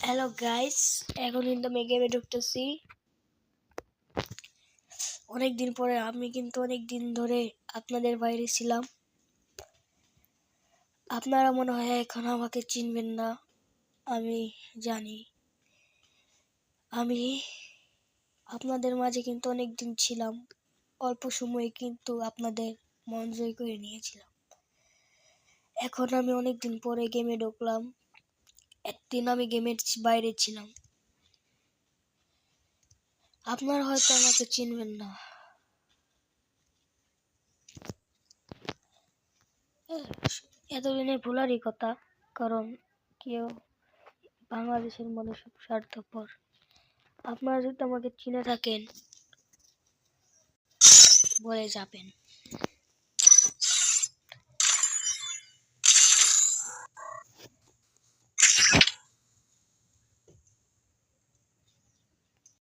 Hello guys, এখন কিন্তু আমি গেমে ঢুকতেছি। অনেকদিন পরে আমি কিন্তু অনেকদিন ধরে আপনাদের বাইরে ছিলাম। আপনারা মনে হয় এখন আমাকে চিনবেন না, আমি জানি। আমি আপনাদের মাঝে কিন্তু অনেকদিন ছিলাম, অল্প সময়ে কিন্তু আপনাদের মন জয় করে নিয়েছিলাম। এখন আমি অনেকদিন পরে গেমে ঢুকলাম। একদিন আমি গেমের বাইরে ছিলাম। আপনারা হয়তো আমাকে চিনবেন না। এতদিনের ভুলারই কথা, কারণ কেউ বাংলাদেশের মানুষ সব স্বার্থপর। আপনারা যদি আমাকে চিনে থাকেন বলে যাবেন।